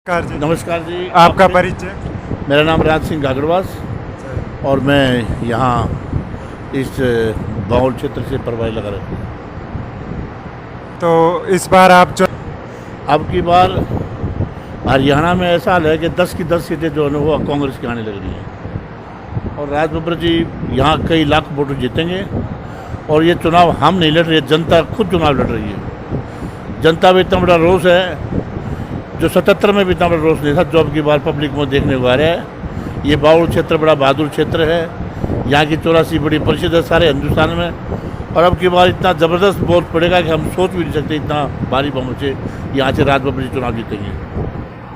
नमस्कार जी। नमस्कार जी। आपका परिचय? मेरा नाम राज सिंह गागड़वास और मैं यहाँ इस बाउल क्षेत्र से प्रभारी लगा रहता हूँ। तो इस बार आप जो अब की बार हरियाणा में ऐसा हाल है कि 10 की 10 सीटें जो है वो कांग्रेस की आने लग रही हैं और राज बब्बर जी यहाँ कई लाख वोट जीतेंगे। और ये चुनाव हम नहीं लड़ रहे, जनता खुद चुनाव लड़ रही है। जनता में इतना बड़ा रोष है जो 77 में भी इतना बड़ा रोष नहीं था, जो अब की बार पब्लिक में देखने को आ रहा है। ये बाउल क्षेत्र बड़ा बहादुर क्षेत्र है, यहाँ की 84 बड़ी परिषद है सारे हिंदुस्तान में। और अब की बार इतना ज़बरदस्त वोट पड़ेगा कि हम सोच भी नहीं सकते, इतना भारी बहुमत से यहाँ से राज बब्बर जी चुनाव जीतेंगे।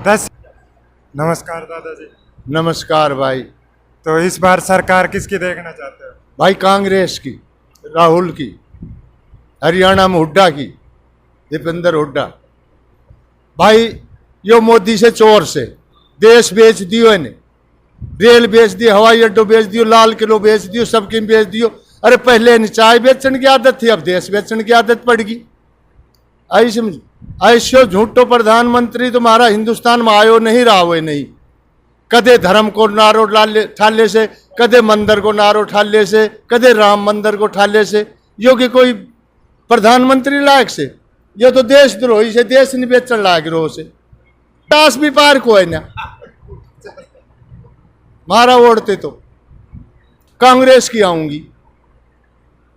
10। नमस्कार दादाजी। नमस्कार भाई। तो इस बार सरकार किसकी देखना चाहते हो? भाई कांग्रेस की, राहुल की, हरियाणा में हुड्डा की, दीपेंद्र हुड्डा। भाई यो मोदी से चोर से देश बेच दियो, इन्हें रेल बेच दियो, हवाई अड्डो बेच दियो, लाल किलो बेच दियो, सबकी बेच दियो। अरे पहले इन्हें चाय बेचने की आदत थी, अब देश बेचने की आदत पड़ गई। आई समझ, ऐसो झूठो प्रधानमंत्री तुम्हारा हिंदुस्तान में आयो नहीं रहा हुए नहीं। कदे धर्म को नारो ठाले से, कदे मंदिर को नारो ठाले से, कदे राम मंदिर को ठाले से। यो कि कोई प्रधानमंत्री लायक से, ये तो देशद्रोही से, देश नहीं बेचने लायक रो से। 50 भी पार को है ना मारा ओढ़ते तो कांग्रेस की आऊंगी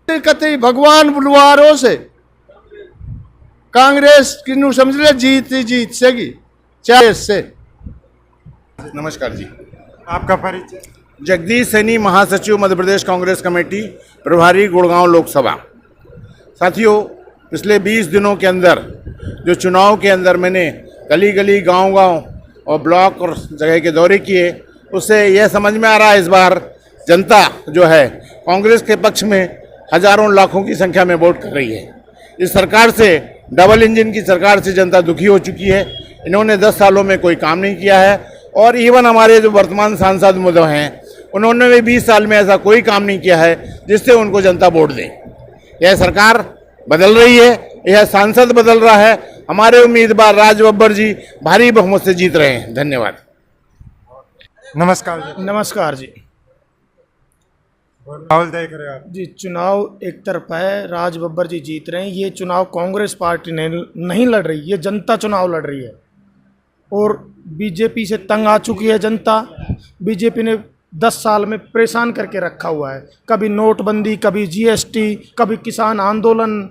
कतई भगवान बुलवारों से। कांग्रेस की नू समझ ले जीत से की चाहे से। नमस्कार जी। आपका परिचय? जगदीश सैनी, महासचिव मध्य प्रदेश कांग्रेस कमेटी, प्रभारी गुड़गांव लोकसभा। साथियों, पिछले 20 दिनों के अंदर जो चुनाव के अंदर मैंने गली गली, गांव-गांव और ब्लॉक और जगह के दौरे किए, उससे यह समझ में आ रहा है इस बार जनता जो है कांग्रेस के पक्ष में हजारों लाखों की संख्या में वोट कर रही है। इस सरकार से, डबल इंजन की सरकार से जनता दुखी हो चुकी है। इन्होंने 10 सालों में कोई काम नहीं किया है और इवन हमारे जो वर्तमान सांसद महोदय हैं, उन्होंने भी 20 साल में ऐसा कोई काम नहीं किया है जिससे उनको जनता वोट दे। यह सरकार बदल रही है, यह सांसद बदल रहा है। हमारे उम्मीदवार राज बब्बर जी भारी बहुमत से जीत रहे हैं। धन्यवाद। नमस्कार जी। नमस्कार जी। माहौल देख रहे हो आप? जी, चुनाव एक तरफा है, राज बब्बर जी जीत रहे हैं। ये चुनाव कांग्रेस पार्टी नहीं लड़ रही, ये जनता चुनाव लड़ रही है। और बीजेपी से तंग आ चुकी है जनता। बीजेपी ने 10 साल में परेशान करके रखा हुआ है। कभी नोटबंदी, कभी जीएसटी, कभी किसान आंदोलन,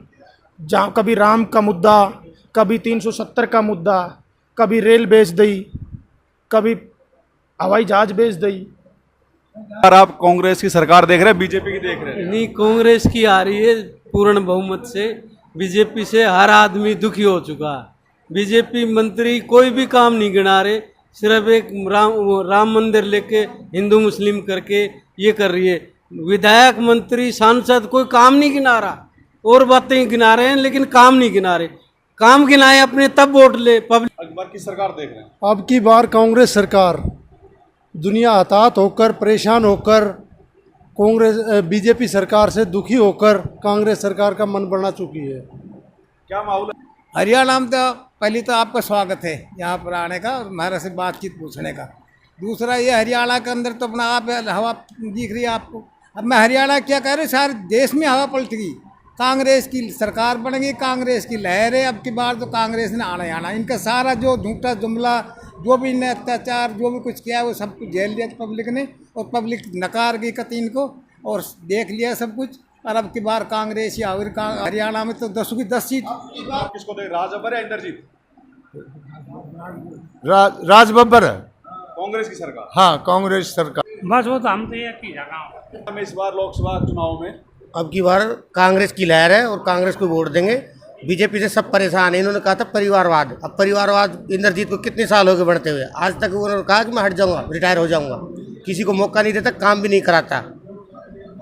जहाँ कभी राम का मुद्दा, कभी 370 का मुद्दा, कभी रेल बेच दी, कभी हवाई जहाज बेच दी। और आप कांग्रेस की सरकार देख रहे हैं, बीजेपी की देख रहे हैं? नहीं, कांग्रेस की आ रही है पूर्ण बहुमत से। बीजेपी से हर आदमी दुखी हो चुका है। बीजेपी मंत्री कोई भी काम नहीं गिना रहे, सिर्फ एक राम मंदिर लेके हिंदू मुस्लिम करके ये कर रही है। विधायक, मंत्री, सांसद कोई काम नहीं गिना रहा, और बातें गिना रहे हैं लेकिन काम नहीं गिना रहे। काम गिनाए अपने तब वोट ले। पब्लिक अकबर की सरकार देख रहे हैं? अब की बार कांग्रेस सरकार, दुनिया हताहत होकर, परेशान होकर, कांग्रेस बीजेपी सरकार से दुखी होकर कांग्रेस सरकार का मन बना चुकी है। क्या माहौल है? हरियाणा में तो पहले तो आपका स्वागत है यहाँ पर आने का और हमारे से बातचीत पूछने का। दूसरा ये हरियाणा के अंदर तो अपना आप हवा दिख रही है आपको। अब मैं हरियाणा क्या कह रहे, सारे देश में हवा पलट गई। कांग्रेस की सरकार बन गई, कांग्रेस की लहर है। अब की बार तो कांग्रेस ने आना ही आना। इनका सारा जो झूठा जुमला, जो भी इन्हें अत्याचार, जो भी कुछ किया है, वो सब कुछ झेल लिया पब्लिक ने, और पब्लिक नकार गई कतीन को और देख लिया सब कुछ। और अब की बार कांग्रेस या हरियाणा में तो 10 की 10 सीट। आप किसको देख, राज बब्बर या इंद्रजीत? राज बब्बर है, कांग्रेस की सरकार। हाँ कांग्रेस सरकार। बस वो तो हम तो एक ही जगह। इस बार लोकसभा चुनाव में अब की बार कांग्रेस की लहर है और कांग्रेस को वोट देंगे। बीजेपी से सब परेशान है। इन्होंने कहा था परिवारवाद, अब परिवारवाद इंद्रजीत को कितने साल हो गए बढ़ते हुए, आज तक उन्होंने कहा कि मैं हट जाऊंगा, रिटायर हो जाऊंगा। किसी को मौका नहीं देता, काम भी नहीं कराता।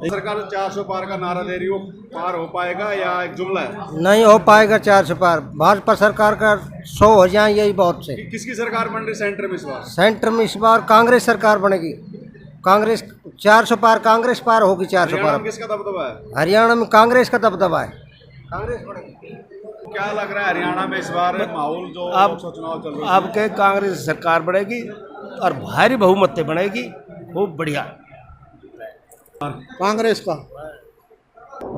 सरकार 400 पार का नारा दे रही हो, पार हो पाएगा या एक जुमला है? नहीं हो पाएगा 400 पार। भाजपा सरकार का 100 हो जाए यही बहुत से। किसकी सरकार बन रही सेंटर में इस बार? सेंटर में इस बार कांग्रेस सरकार बनेगी। कांग्रेस 400 पार, कांग्रेस पार होगी 400 पार। किसका दबदबा है? हरियाणा में कांग्रेस का दबदबा है। कांग्रेस बनेगी। क्या लग रहा है हरियाणा में इस बार माहौल जो अब लोकसभा चुनाव चल रहे हैं? अब के कांग्रेस सरकार बनेगी और भारी बहुमत से बनेगी, खूब बढ़िया। कांग्रेस का।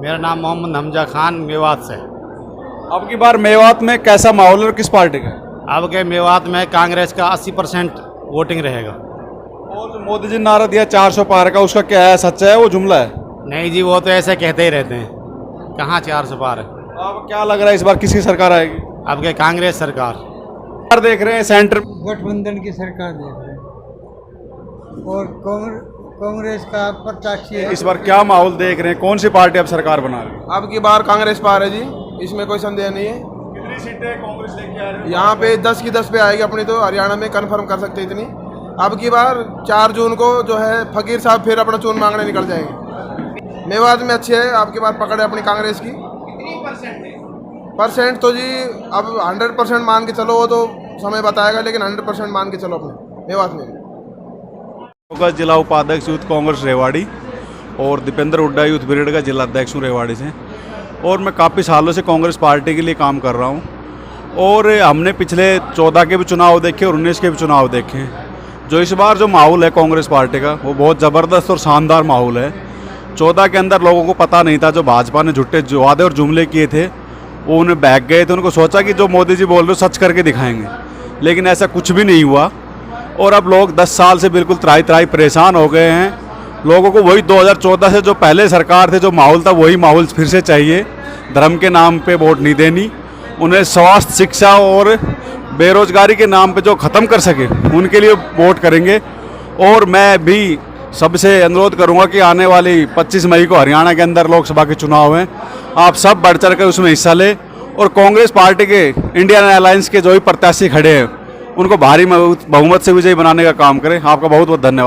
मेरा नाम मोहम्मद हमजा खान, मेवात से। अब की बार मेवात में कैसा माहौल है और किस पार्टी का? अब के मेवात में कांग्रेस का 80% वोटिंग रहेगा। और जो मोदी जी ने नारा दिया 400 पार का, उसका क्या है, सच्चा है वो जुमला है? नहीं जी, वो तो ऐसे कहते ही रहते हैं, कहाँ 400 पार है। अब क्या लग रहा है इस बार किसकी सरकार आएगी? अब के कांग्रेस सरकार देख रहे हैं सेंटर गठबंधन की सरकार देख रहे हैं और कांग्रेस का प्रत्याशी है। इस बार क्या माहौल देख रहे हैं, कौन सी पार्टी अब सरकार बना रही है? अब की बार कांग्रेस पार है जी, इसमें कोई संदेह नहीं है। कितनी सीटें कांग्रेस लेके आ रही है? यहाँ पे 10 की 10 पे आएगी अपनी, तो हरियाणा में कंफर्म कर सकते इतनी। अब की बार 4 जून को जो है फकीर साहब फिर अपना चून मांगने निकल जाएंगे। मेवात में अच्छे है, आपकी बार पकड़ है अपनी कांग्रेस की। परसेंट तो जी अब 100% मान के चलो, वो तो समय बताएगा, लेकिन 100% मान के चलो अपने मेवात में। जिला उपाध्यक्ष यूथ कांग्रेस रेवाड़ी और दीपेंद्र हुड्डा यूथ ब्रिगेड का जिला अध्यक्ष हूँ रेवाड़ी से, और मैं काफ़ी सालों से कांग्रेस पार्टी के लिए काम कर रहा हूँ। और हमने पिछले 14 के भी चुनाव देखे और 19 के भी चुनाव देखे हैं। जो इस बार जो माहौल है कांग्रेस पार्टी का, वो बहुत ज़बरदस्त और शानदार माहौल है। 14 के अंदर लोगों को पता नहीं था, जो भाजपा ने झूठे वादे और जुमले किए थे वो उन्हें बहक गए थे। उनको सोचा कि जो मोदी जी बोल रहे हो सच करके दिखाएंगे, लेकिन ऐसा कुछ भी नहीं हुआ। और अब लोग 10 साल से बिल्कुल त्राही त्राही परेशान हो गए हैं। लोगों को वही 2014 से जो पहले सरकार थे जो माहौल था, वही माहौल फिर से चाहिए। धर्म के नाम पे वोट नहीं देनी, उन्हें स्वास्थ्य, शिक्षा और बेरोजगारी के नाम पे जो ख़त्म कर सके उनके लिए वोट करेंगे। और मैं भी सबसे अनुरोध करूंगा कि आने वाली 25 मई को हरियाणा के अंदर लोकसभा के चुनाव हैं, आप सब बढ़ चढ़ कर उसमें हिस्सा लें और कांग्रेस पार्टी के इंडियन अलायंस के जो भी प्रत्याशी खड़े हैं उनको भारी बहुमत से विजयी बनाने का काम करें। आपका बहुत बहुत धन्यवाद।